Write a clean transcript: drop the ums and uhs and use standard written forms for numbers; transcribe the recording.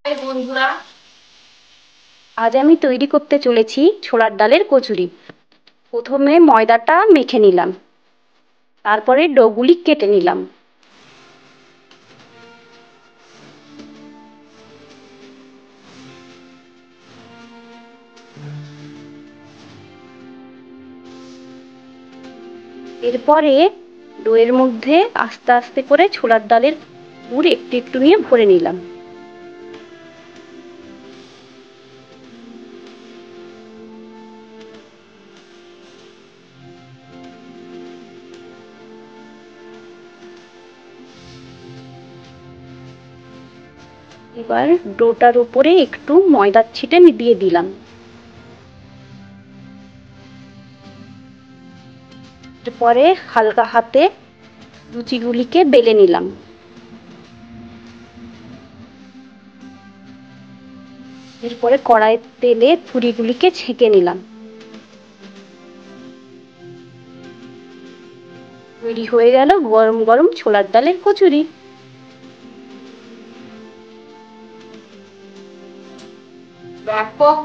High বন্ধুরা, আজ আমি তৈরি করতে চলেছি ছোলার ডালের কচুরি। প্রথমে ময়দাটা মেখে নিলাম, তারপরে ডোগুলি কেটে নিলাম। এরপরে ডোয়ের মধ্যে আস্তে আস্তে করে ছোলার ডালের পুর একটু একটু নিয়ে ভরে নিলাম। এবার ডোটার উপরে একটু ময়দার ছিটে দিয়ে দিলাম। এরপরে হালকা হাতে লুচিগুলিকে বেলে নিলাম। এরপরে কড়াইয়ের তেলে পুরিগুলিকে ছেঁকে নিলাম। তৈরি হয়ে গেল গরম গরম ছোলার ডালের কচুরি। ব্যাপক